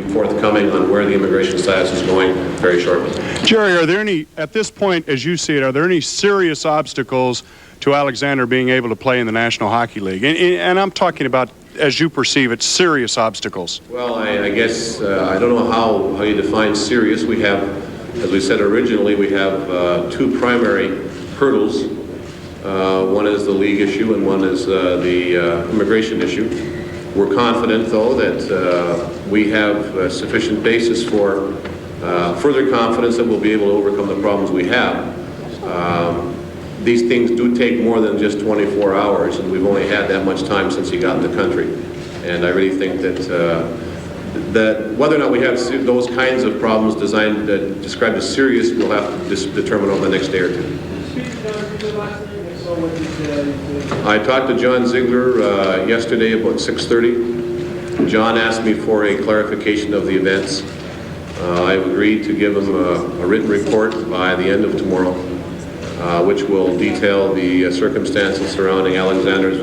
be forthcoming on where the immigration status is going very shortly. Jerry, are there any, at this point, as you see it, are there any serious obstacles to Alexander being able to play in the National Hockey League? And I'm talking about, as you perceive it, serious obstacles. Well, I guess I don't know how you define serious. We have, as we said originally, we have two primary hurdles. One is the league issue and one is the immigration issue. We're confident, though, that we have sufficient basis for further confidence that we'll be able to overcome the problems we have. These things do take more than just 24 hours, and we've only had that much time since he got in the country. And I really think that whether or not we have those kinds of problems described as serious, we'll have to determine over the next day or two. I talked to John Ziegler yesterday about 6:30. John asked me for a clarification of the events. I've agreed to give him a written report by the end of tomorrow, which will detail the circumstances surrounding Alexander's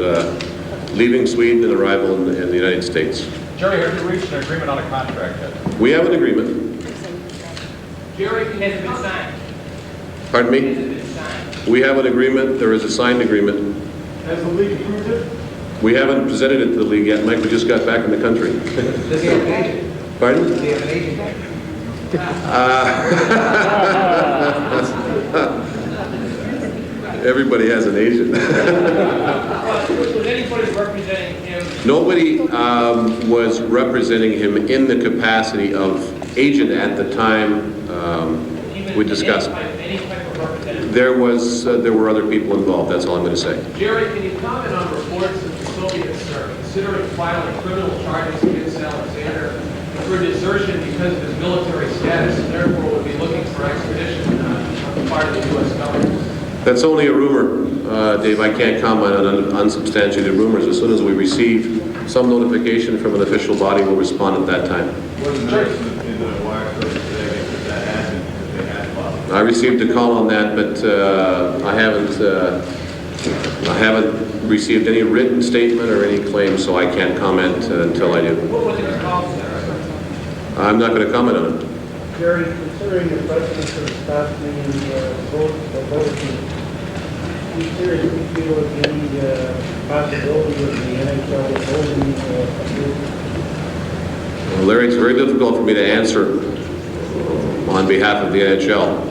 leaving Sweden and arrival in the United States. Jerry, have you reached an agreement on a contract yet? We have an agreement. Jerry, has it been signed? Pardon me? Has it been signed? We have an agreement. There is a signed agreement. Has the league approved it? We haven't presented it to the league yet. Mike, we just got back in the country. Does he have an agent? Pardon? Does he have an agent? Everybody has an agent. Was anybody representing him? Nobody was representing him in the capacity of agent at the time we discussed. Any type of representative? There were other people involved. That's all I'm going to say. Jerry, can you comment on reports that the Soviets are considering filing criminal charges against Alexander for desertion because of his military status, and therefore would be looking for extradition on the part of the U.S. government? That's only a rumor, Dave. I can't comment on unsubstantiated rumors. As soon as we receive some notification from an official body, we'll respond at that time. I received a call on that, but I haven't received any written statement or any claim, so I can't comment until I do. What was his call, sir? I'm not going to comment on it. Jerry, considering the precedence of stopping voting, do you seriously feel that the possibility of the NHL voting Well, Larry, it's very difficult for me to answer on behalf of the NHL.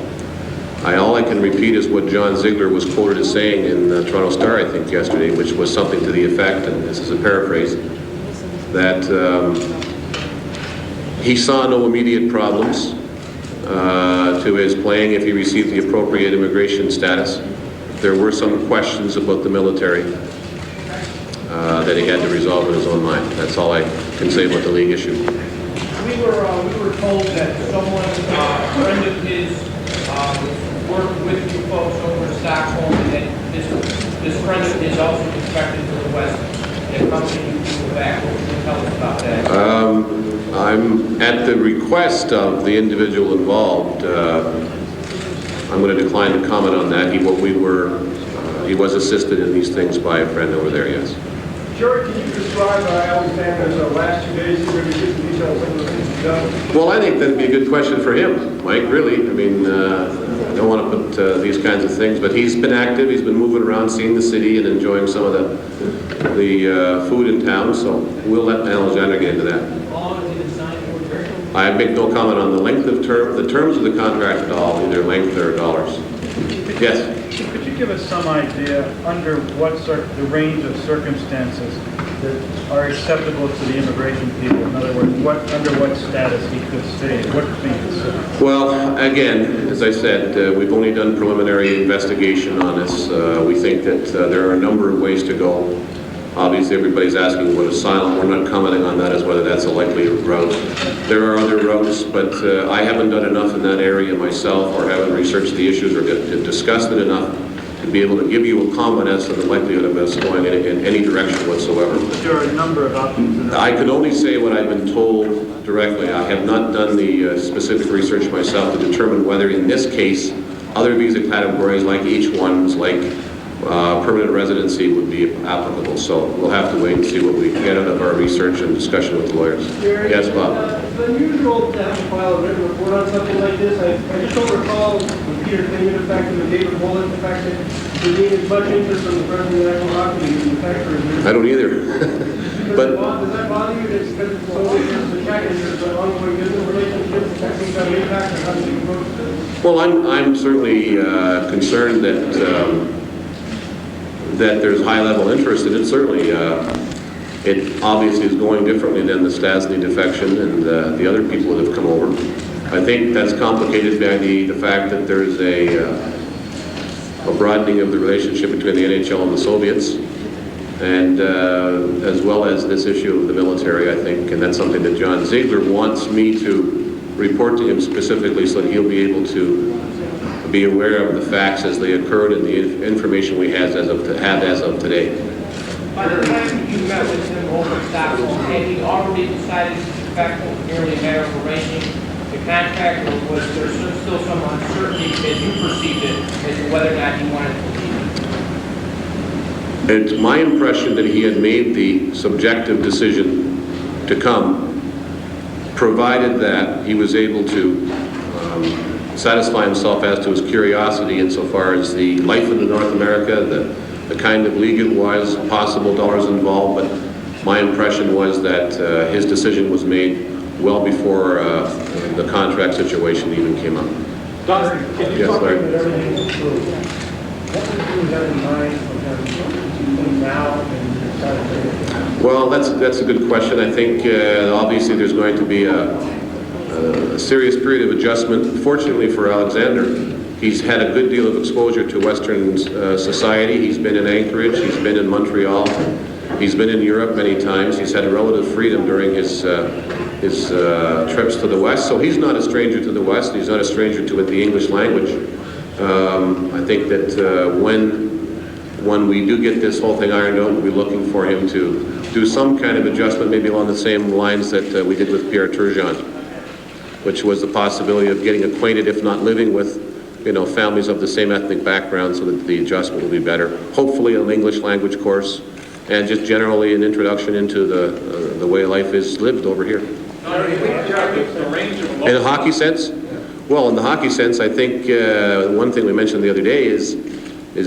All I can repeat is what John Ziegler was quoted as saying in the Toronto Star, I think, yesterday, which was something to the effect, and this is a paraphrase, that he saw no immediate problems to his playing if he received the appropriate immigration status. There were some questions about the military that he had to resolve in his own mind. That's all I can say about the league issue. We were told that someone, a friend of his, worked with you folks over in Stockholm, and that this friend of his also defected to the West and accompanied you people back. What can you tell us about that? I'm at the request of the individual involved. I'm going to decline to comment on that. He was assisted in these things by a friend over there, yes. Jerry, can you describe Alexander's last 2 days? You're going to give the details of the things he's done. Well, I think that'd be a good question for him, Mike, really. I mean, I don't want to put these kinds of things, but he's been active. He's been moving around, seeing the city and enjoying some of the food in town, so we'll let Alexander get into that. I make no comment on the length of the terms of the contract at all, either length or dollars. Yes? Could you give us some idea under what the range of circumstances that are acceptable to the immigration people? In other words, under what status he could stay? What could be considered? Well, again, as I said, we've only done preliminary investigation on this. We think that there are a number of ways to go. Obviously, everybody's asking what asylum. We're not commenting on that as whether that's a likely route. There are other routes, but I haven't done enough in that area myself, or haven't researched the issues or discussed it enough to be able to give you a comment as to the likelihood of us going in any direction whatsoever. But there are a number of options. I can only say what I've been told directly. I have not done the specific research myself to determine whether in this case other visa categories like H1s, like permanent residency would be applicable. So we'll have to wait and see what we get out of our research and discussion with the lawyers. Yes, Bob? It's unusual to have to file a written report on something like this. I just don't recall the Peter Cayman effect and the David Bullitt effect that there being as much interest on the President of the National Hockey League in the fact for I don't either. But does that bother you? It's because it's solely just the check and there's an ongoing business relationship that seems to have an impact on how you approach this? well, I'm certainly concerned that that there's high-level interest, and it certainly it obviously is going differently than the Stasny defection and the other people that have come over. I think that's complicated by the fact that there's a broadening of the relationship between the NHL and the Soviets, and as well as this issue of the military, I think, and that's something that John Ziegler wants me to report to him specifically so that he'll be able to be aware of the facts as they occurred and the information we have as of today. By the time you met with him over in Stockholm, had he already decided to defect merely a matter of arranging the contract, or was there still some uncertainty as you perceived it as to whether or not he wanted to leave? It's my impression that he had made the subjective decision to come, provided that he was able to satisfy himself as to his curiosity insofar as the life in North America, the kind of league it was, possible dollars involved, but my impression was that his decision was made well before the contract situation even came up. Don, can you Yes, talk Larry. That everything is approved. What would you have in mind between now and Saturday? Well, that's a good question. I think obviously there's going to be a serious period of adjustment. Fortunately for Alexander, he's had a good deal of exposure to Western society. He's been in Anchorage, he's been in Montreal, he's been in Europe many times. He's had relative freedom during his trips to the West, so he's not a stranger to the West. He's not a stranger to the English language. I think that when we do get this whole thing ironed out, we'll be looking for him to do some kind of adjustment, maybe along the same lines that we did with Pierre Turgeon, which was the possibility of getting acquainted, if not living with, families of the same ethnic background, so that the adjustment will be better. Hopefully an English language course, and just generally an introduction into the way life is lived over here. the range of In a hockey sense? Well, in the hockey sense, I think one thing we mentioned the other day is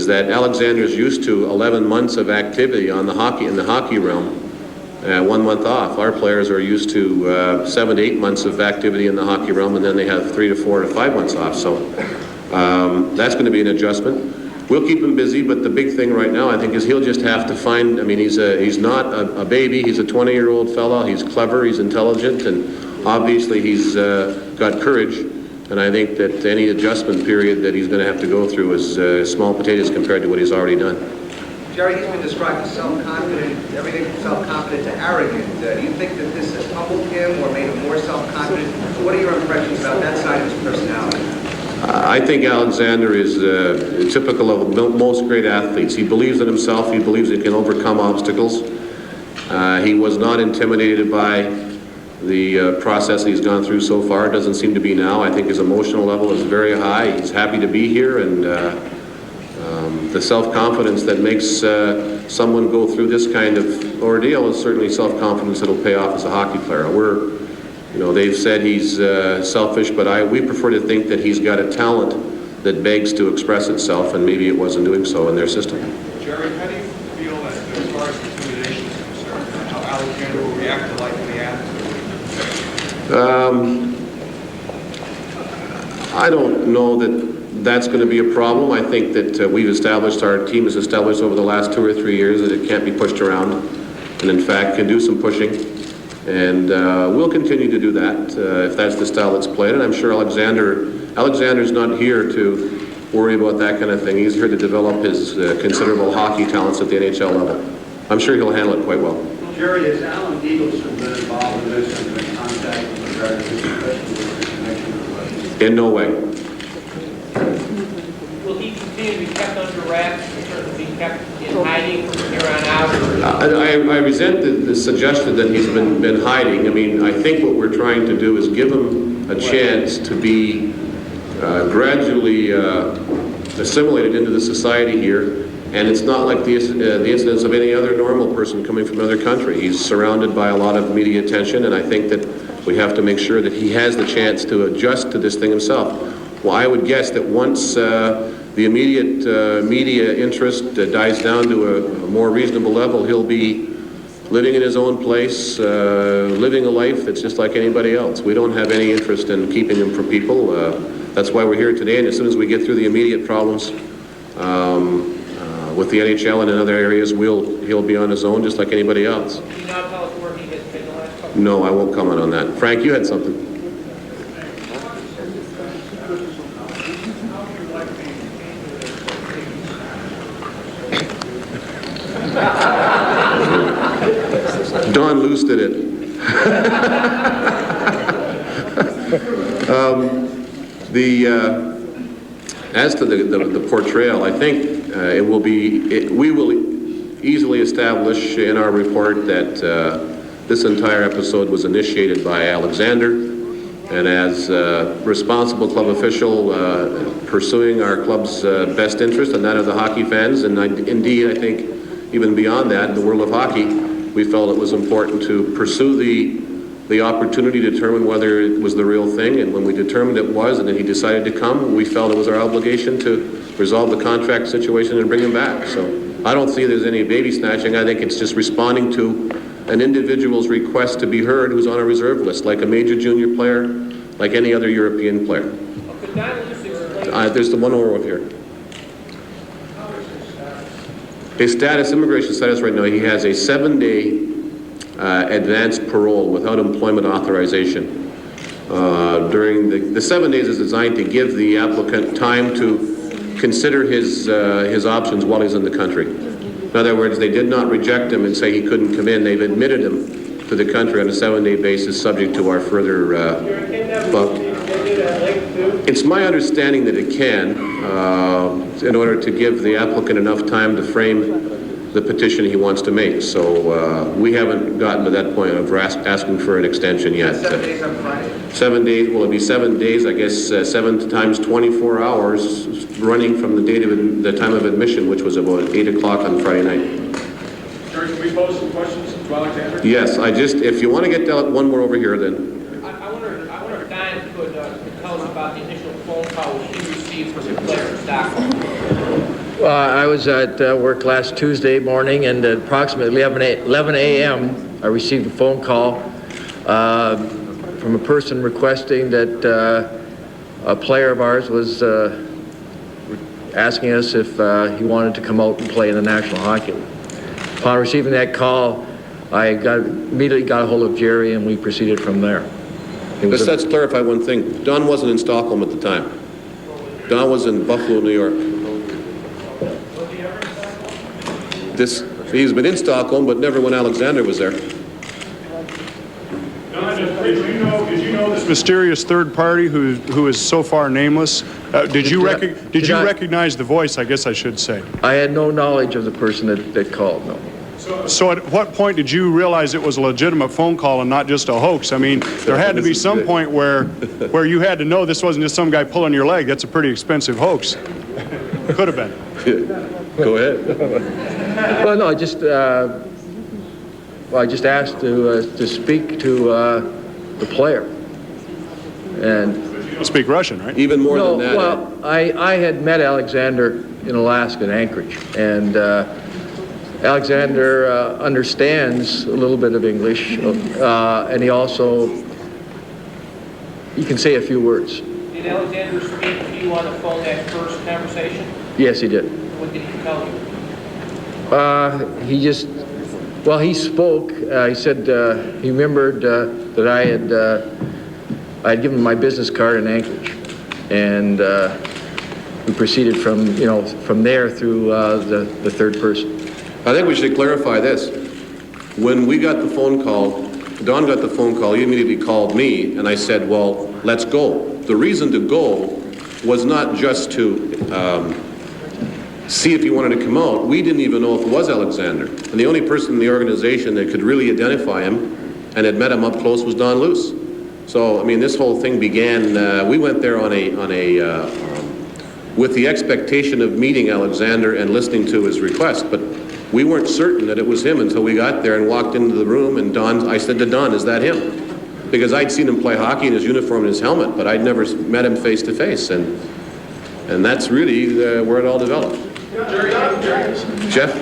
that Alexander's used to 11 months of activity in the hockey realm, 1 month off. Our players are used to 7 to 8 months of activity in the hockey realm, and then they have 3 to 4 to 5 months off. So that's going to be an adjustment. We'll keep him busy, but the big thing right now, I think, is he'll just have to find. I mean, he's not a baby. He's a 20-year-old fellow. He's clever. He's intelligent, and obviously he's got courage. And I think that any adjustment period that he's going to have to go through is small potatoes compared to what he's already done. Jerry, he's been described as self-confident, everything from self-confident to arrogant. Do you think that this has humbled him or made him more self-confident? What are your impressions about that side of his personality? I think Alexander is typical of most great athletes. He believes in himself. He believes he can overcome obstacles. He was not intimidated by the process that he's gone through so far. It doesn't seem to be now. I think his emotional level is very high. He's happy to be here, and the self-confidence that makes someone go through this kind of ordeal is certainly self-confidence that'll pay off as a hockey player. They've said he's selfish, but we prefer to think that he's got a talent that begs to express itself, and maybe it wasn't doing so in their system. Jerry, how do you feel that as far as intimidation is concerned, how Alexander will react to likely attitude? I don't know that that's going to be a problem. I think that our team has established over the last 2 or 3 years that it can't be pushed around, and in fact can do some pushing. And we'll continue to do that if that's the style that's played. And I'm sure Alexander's not here to worry about that kind of thing. He's here to develop his considerable hockey talents at the NHL level. I'm sure he'll handle it quite well. Jerry, has Alan Eagleson been involved in this and been in contact with regard to his connection with the In no way. Will he continue to be kept under wraps, or certainly be kept in hiding from here on out? I resent the suggestion that he's been hiding. I mean, I think what we're trying to do is give him a chance to be gradually assimilated into the society here, And it's not like the incidents of any other normal person coming from another country. He's surrounded by a lot of media attention, and I think that we have to make sure that he has the chance to adjust to this thing himself. Well, I would guess that once the immediate media interest dies down to a more reasonable level, he'll be living in his own place, living a life that's just like anybody else. We don't have any interest in keeping him from people. That's why we're here today, and as soon as we get through the immediate problems with the NHL and in other areas, he'll be on his own just like anybody else. Can you now tell us where he has been the last couple? No, I won't comment on that. Frank, you had something. Don Luce did it. As to the portrayal, I think we will easily establish in our report that this entire episode was initiated by Alexander, and as a responsible club official pursuing our club's best interest and that of the hockey fans, and indeed I think even beyond that, in the world of hockey, we felt it was important to pursue the opportunity to determine whether it was the real thing, and when we determined it was, and then he decided to come, we felt it was our obligation to resolve the contract situation and bring him back. So I don't see there's any baby snatching. I think it's just responding to an individual's request to be heard who's on a reserve list, like a major junior player, like any other European player. Could Don Luce explain? There's the one over here. His status, immigration status right now, he has a 7-day advanced parole without employment authorization. During the 7 days is designed to give the applicant time to consider his options while he's in the country. In other words, they did not reject him and say he couldn't come in. They've admitted him to the country on a 7-day basis, subject to our further vote. It's my understanding that it can, in order to give the applicant enough time to frame the petition he wants to make. So we haven't gotten to that point of asking for an extension yet. 7 days on Friday? 7 days, well, it'll be 7 days, I guess, 7 times 24 hours, running from the date of the time of admission, which was about 8 o'clock on Friday night. Jerry, can we pose some questions to Alexander? Yes, if you want to get one more over here, then. I wonder if Don could tell us about the initial phone call he received from the player in Stockholm. I was at work last Tuesday morning, and at approximately 11 a.m. I received a phone call from a person requesting that a player of ours was asking us if he wanted to come out and play in the National Hockey League. Upon receiving that call, I immediately got a hold of Jerry, and we proceeded from there. Let's clarify one thing. Don wasn't in Stockholm at the time. Don was in Buffalo, New York. He's been in Stockholm, but never when Alexander was there. Don, did you know this mysterious third party who is so far nameless? Did you recognize the voice, I guess I should say? I had no knowledge of the person that called, no. So at what point did you realize it was a legitimate phone call and not just a hoax? I mean, there had to be some point where you had to know this wasn't just some guy pulling your leg. That's a pretty expensive hoax. Could have been. Go ahead. Well, no, I just asked to speak to the player, and You speak Russian, right? Even more no, than that. well, I had met Alexander in Alaska, in Anchorage, and Alexander understands a little bit of English, and he can say a few words. Did Alexander speak to you on the phone that first conversation? Yes, he did. What did he tell you? He spoke. He said he remembered that I had given him my business card in Anchorage, and we proceeded from there through the third person. I think we should clarify this. When we got the phone call, Don got the phone call, he immediately called me, and I said, well, let's go. The reason to go was not just to see if he wanted to come out. We didn't even know if it was Alexander. And the only person in the organization that could really identify him and had met him up close was Don Luce. So, I mean, this whole thing began, we went there on a with the expectation of meeting Alexander and listening to his request. But we weren't certain that it was him until we got there and walked into the room, and I said to Don, "Is that him?" Because I'd seen him play hockey in his uniform and his helmet, but I'd never met him face to face, and that's really where it all developed. Jeff?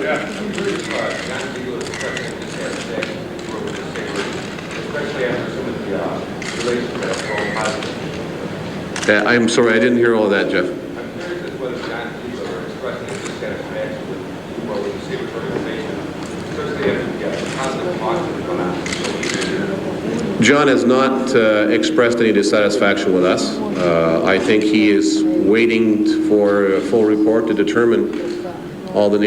I'm sorry, I didn't hear all of that, Jeff. John has not expressed any dissatisfaction with us. I think he is waiting for a full report to determine all the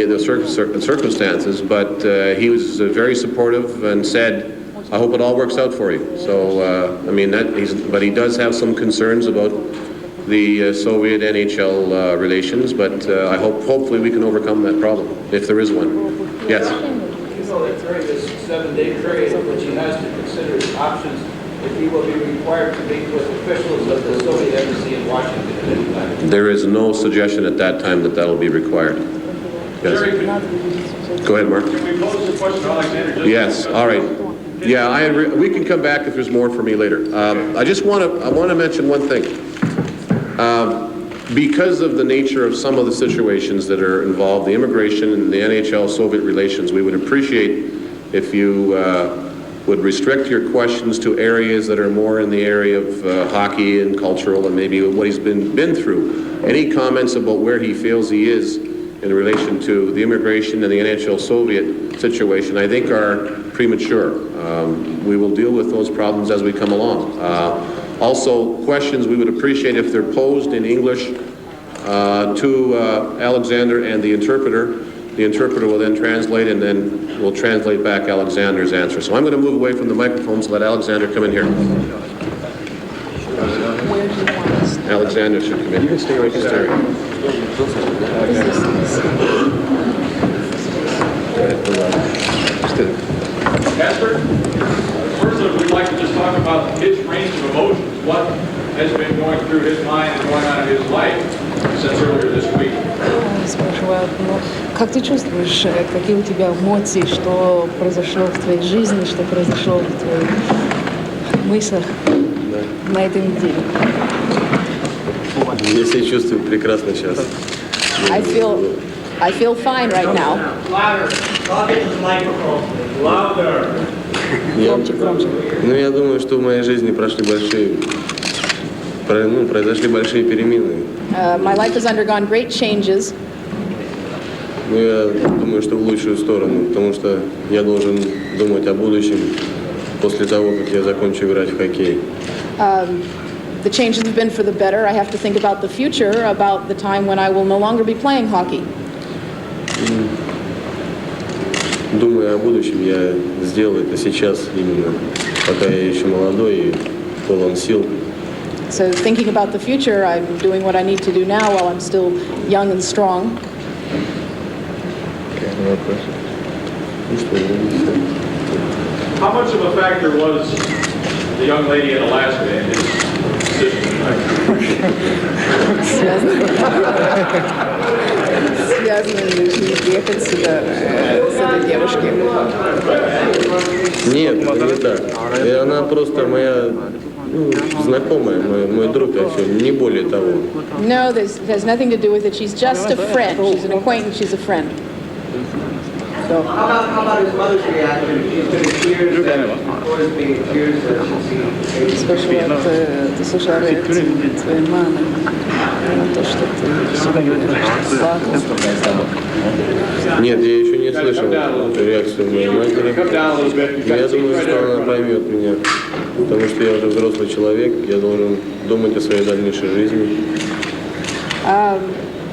circumstances, but he was very supportive and said, "I hope it all works out for you." So, I mean, but he does have some concerns about the Soviet NHL relations, but hopefully we can overcome that problem, if there is one. Yes? You know that during this 7-day period, which he has to consider his options, if he will be required to meet with officials of the Soviet embassy in Washington at any time. There is no suggestion at that time that that'll be required. Yes. Go ahead, Mark. Can we pose the question to Alexander? Yes, all right. Yeah, we can come back if there's more for me later. I want to mention one thing. Because of the nature of some of the situations that are involved, the immigration and the NHL-Soviet relations, we would appreciate if you would restrict your questions to areas that are more in the area of hockey and cultural and maybe what he's been through. Any comments about where he feels he is in relation to the immigration and the NHL-Soviet situation, I think are premature. We will deal with those problems as we come along. Also, questions we would appreciate if they're posed in English to Alexander and the interpreter. The interpreter will then translate, and then we'll translate back Alexander's answer. So I'm going to move away from the microphones and let Alexander come in here. Alexander should come in. You can stay right there. Casper, first we'd like to just talk about his range of emotions. What has been going through his mind and going on in his life since earlier this week? Спрашивают, ну, как ты чувствуешь, какие у тебя эмоции, что произошло в твоей жизни, что произошло в твоих мыслях на этой неделе? Я себя чувствую прекрасно сейчас. I feel fine right now. Louder. Talk into the microphone. Louder. Ну, я думаю, что в моей жизни произошли большие перемены. My life has undergone great changes. Ну, я думаю, что в лучшую сторону, потому что я должен думать о будущем после того, как я закончу играть в хоккей. The changes have been for the better. I have to think about the future, about the time when I will no longer be playing hockey. Думая о будущем, я сделал это сейчас именно, пока я еще молодой и полон сил. So thinking about the future, I'm doing what I need to do now while I'm still young and strong. How much of a factor was the young lady in Alaska in his decision tonight? Связано ли ехать сюда с этой девушкой? Нет, это не так. И она просто моя знакомая, мой друг, а все, не более того. No, it has nothing to do with it. She's just a friend. She's an acquaintance. She's a friend. So. How about his mother's reaction? She's been in tears, and before his being in tears, Ты слышала реакцию твоей мамы на то, что ты плакал? Нет, я еще не слышал реакцию моей матери. Я думаю, что она поймет меня, потому что я уже взрослый человек, я должен думать о своей дальнейшей жизни.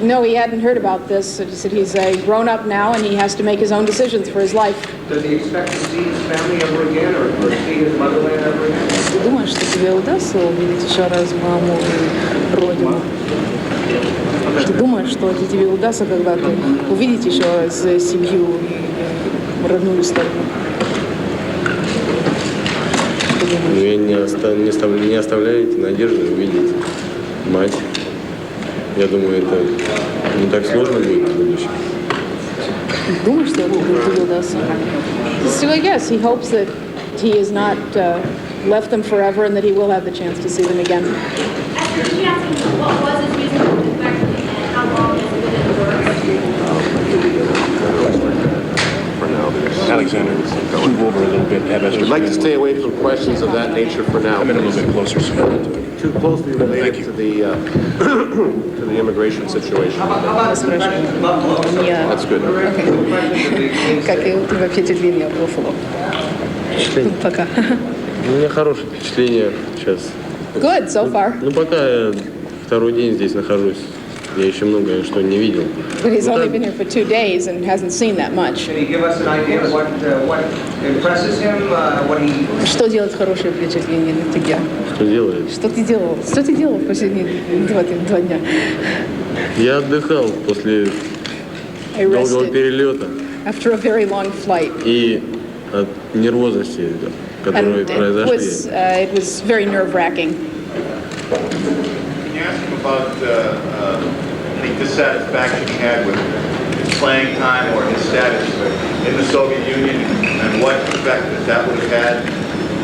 No, he hadn't heard about this. He said he's a grown-up now and he has to make his own decisions for his life. Does he expect to see his family ever again or see his motherland ever again? Ты думаешь, что тебе удастся увидеть еще раз маму и родину? Ты думаешь, что тебе удастся когда-то увидеть еще раз семью и родную страну? Вы не оставляете надежды увидеть мать. Я думаю, это не так сложно будет в будущем. Думаю, что это удастся. So I guess he hopes that he has not left them forever and that he will have the chance to see them again. She asked him what was his reason for defecting and how long has it been in the For now, Alexander, move over a little bit. I'd like to stay away from questions of that nature for now. Come in a little bit closer, so Too closely related to the to the immigration situation. Yeah. That's good. Как и у тебя впечатление от Буффало? Пока. У меня хорошее впечатление сейчас. Good so far. Ну, пока я второй день здесь нахожусь, я еще многое что не видел. But he's Ну, only так, been here for 2 days and hasn't seen that much. Can you give us an idea of what impresses him, what he... Что делает хорошее впечатление на тебя? что делает? Что ты делал? Что ты делал в последние 2 дня? Я отдыхал после I долгого rested перелета after a very long flight. и от нервозности, которые And произошли. it was very nerve-wracking. Can you ask him about the dissatisfaction he had with his playing time or his status in the Soviet Union and what effect that would have had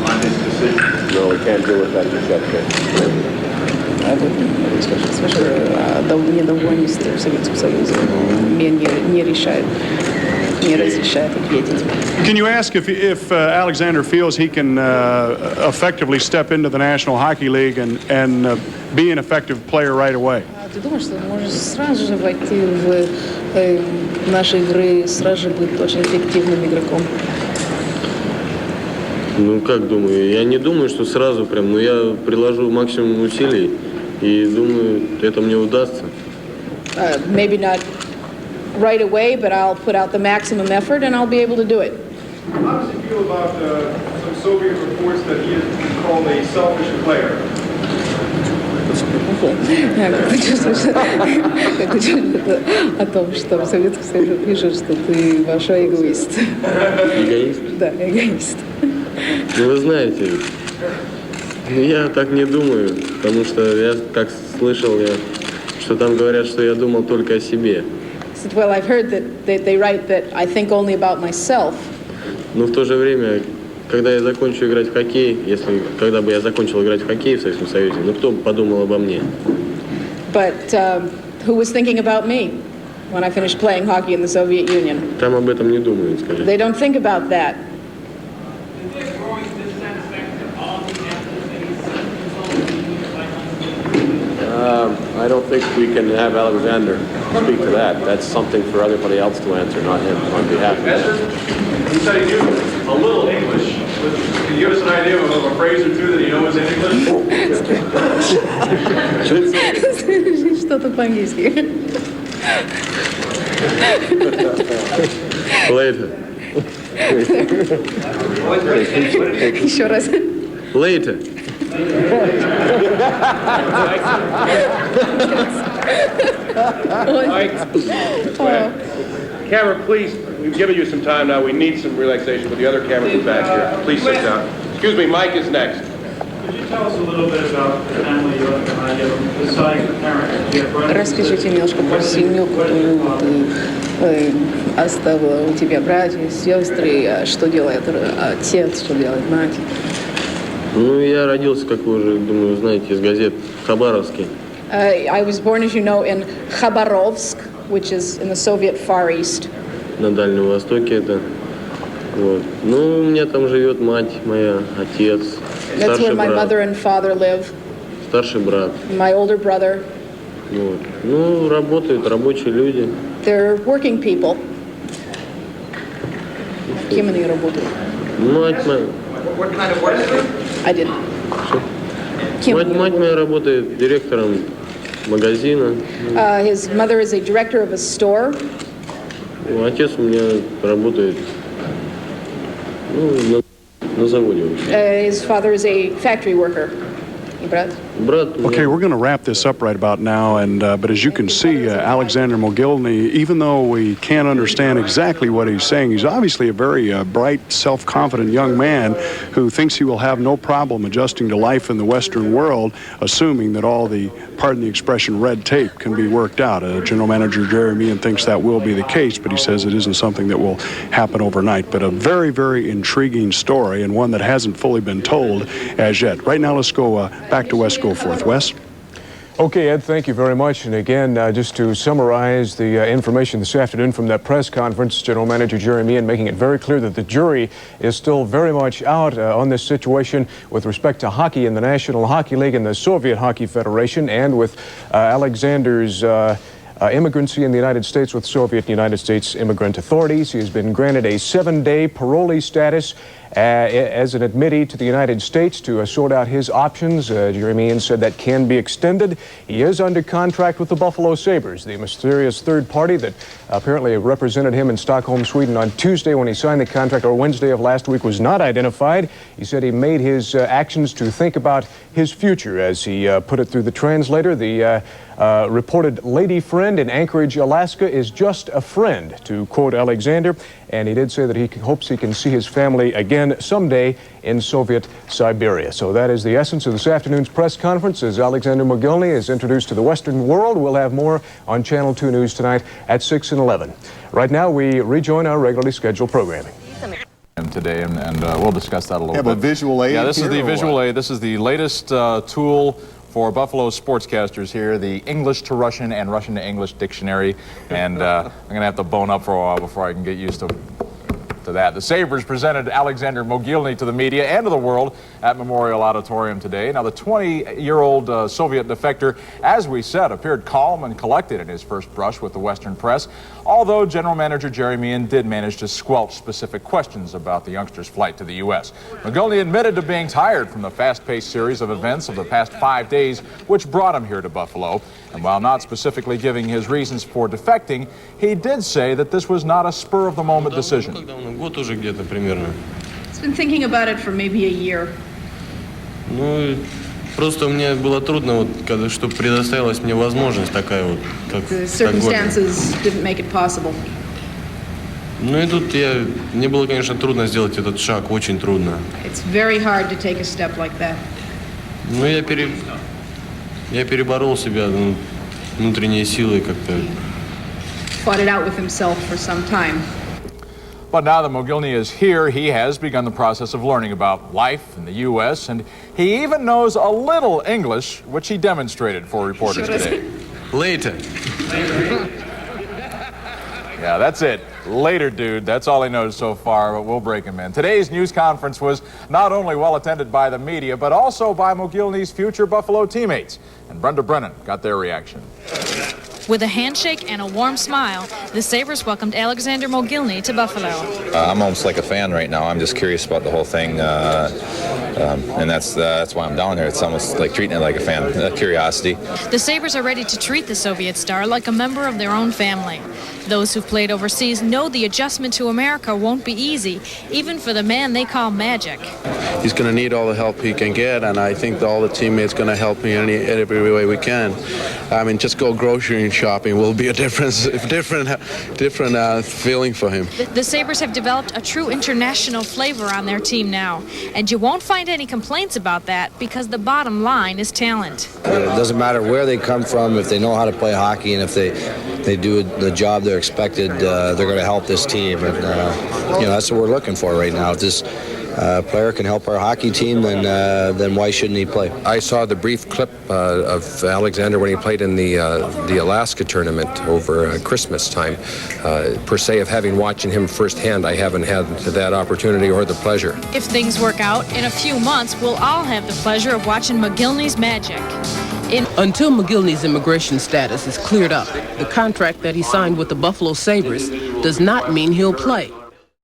on his decision? No, we can't deal with that just yet. Недовольность в Советском Союзе не решает, не разрешает ответить. Can you ask if Alexander feels he can effectively step into the National Hockey League and be an effective player right away? Ты думаешь, что можешь сразу же войти в наши игры, сразу же быть очень эффективным игроком? Ну, как думаю? Я не думаю, что сразу прям, но я приложу максимум усилий и думаю, это мне удастся. Maybe not right away, but I'll put out the maximum effort and I'll be able to do it. How does he feel about some Soviet reports that he is called a selfish player? Как ты чувствуешь о том, что в Советском Союзе пишут, что ты большой эгоист? Эгоист? Да, эгоист. Ну, вы знаете, я так не думаю, потому что я как слышал, что там говорят, что я думал только о себе. Well, I've heard that they write that I think only about myself. Но в то же время, когда я закончу играть в хоккей, когда бы я закончил играть в хоккей в Советском Союзе, ну кто бы подумал обо мне? But who was thinking about me when I finished playing hockey in the Soviet Union? Там об этом не думают, скажите. They don't think about that. I don't think we can have Alexander speak to that. That's something for everybody else to answer, not him, on behalf of Esther, he said he knew a little English. Can you give us an idea of a phrase or two that he knows in English? Что-то по-английски. Later. Еще раз. Later. Camera, please, we've given you some time now. We need some relaxation with the other cameras back here. Please sit down. Excuse me, Mike is next. Could you tell us a little bit about the family you have besides the parents? Do you have brothers? Расскажите немножко про семью, которую ты оставила. У тебя братья, сестры, что делает отец, что делает мать? Ну, я родился, как вы уже, думаю, знаете, из газет, в Хабаровске. I was born, as you know, in Khabarovsk, which is in the Soviet Far East. На Дальнем Востоке это. Вот. Ну, у меня там живет мать моя, отец, That's where старший my mother брат, and father live. старший брат. My older brother. Вот. Ну, работают рабочие люди. They're working people. Кем они работают? Мать моя, What kind of work is it? I didn't. Кем они мать моя работает директором магазина. His mother is a director of a store. Ну, отец у меня работает на заводе. В общем. His father is a factory worker. И брат? Okay, we're going to wrap this up right about now, and but as you can see, Alexander Mogilny, even though we can't understand exactly what he's saying, he's obviously a very bright, self-confident young man who thinks he will have no problem adjusting to life in the Western world, assuming that all the, pardon the expression, red tape can be worked out. General Manager Jerry Meehan thinks that will be the case, but he says it isn't something that will happen overnight. But a very, very intriguing story, and one that hasn't fully been told as yet. Right now, let's go back to Wes Goforth. Wes? Okay, Ed, thank you very much. And again, just to summarize the information this afternoon from that press conference, General Manager Jerry Meehan making it very clear that the jury is still very much out on this situation with respect to hockey in the National Hockey League and the Soviet Hockey Federation, and with Alexander's immigrancy in the United States with Soviet and United States immigrant authorities. He has been granted a 7-day parolee status as an admittee to the United States to sort out his options. Jerry Meehan said that can be extended. He is under contract with the Buffalo Sabres, the mysterious third party that apparently represented him in Stockholm, Sweden on Tuesday when he signed the contract, or Wednesday of last week, was not identified. He said he made his actions to think about his future, as he put it through the translator. The reported lady friend in Anchorage, Alaska, is just a friend, to quote Alexander. And he did say that he hopes he can see his family again someday in Soviet Siberia. So that is the essence of this afternoon's press conference as Alexander Mogilny is introduced to the Western world. We'll have more on Channel 2 News tonight at 6 and 11. Right now, we rejoin our regularly scheduled programming. Today, and we'll discuss that a little bit. Have a visual aid. Yeah, this is the here, visual aid. This is the latest tool for Buffalo sportscasters here, the English to Russian and Russian to English dictionary. And I'm going to have to bone up for a while before I can get used to that. The Sabres presented Alexander Mogilny to the media and to the world at Memorial Auditorium today. Now, the 20-year-old Soviet defector, as we said, appeared calm and collected in his first brush with the Western press, although General Manager Jerry Meehan did manage to squelch specific questions about the youngster's flight to the U.S. Mogilny admitted to being tired from the fast-paced series of events of the past 5 days, which brought him here to Buffalo. And while not specifically giving his reasons for defecting, he did say that this was not a spur-of-the-moment decision. It's been thinking about it for maybe a year. Просто мне было трудно, вот, чтобы предоставилась мне возможность такая вот, как... The circumstances didn't make it possible. Ну и тут мне было, конечно, трудно сделать этот шаг, очень трудно. It's very hard to take a step like that. Ну я переборол себя, внутренние силы как-то. Fought it out with himself for some time. But now that Mogilny is here, he has begun the process of learning about life in the U.S., and he even knows a little English, which he demonstrated for reporters today. Later. Yeah, that's it. Later, dude. That's all he knows so far, but we'll break him in. Today's news conference was not only well attended by the media, but also by Mogilny's future Buffalo teammates. And Brenda Brennan got their reaction. With a handshake and a warm smile, the Sabres welcomed Alexander Mogilny to Buffalo. I'm almost like a fan right now. I'm just curious about the whole thing, and that's why I'm down here. It's almost like treating it like a fan, curiosity. The Sabres are ready to treat the Soviet star like a member of their own family. Those who've played overseas know the adjustment to America won't be easy, even for the man they call Magic. He's going to need all the help he can get, and I think all the teammates going to help me in every way we can. I mean, just go grocery shopping will be a different feeling for him. The Sabres have developed a true international flavor on their team now, and you won't find any complaints about that because the bottom line is talent. It doesn't matter where they come from, if they know how to play hockey, and if they do the job they're expected, they're going to help this team, and that's what we're looking for right now. If this player can help our hockey team, then why shouldn't he play? I saw the brief clip of Alexander when he played in the Alaska tournament over Christmas time. Per se, of having watching him firsthand, I haven't had that opportunity or the pleasure. If things work out, in a few months, we'll all have the pleasure of watching Mogilny's magic. Until Mogilny's immigration status is cleared up, the contract that he signed with the Buffalo Sabres does not mean he'll play.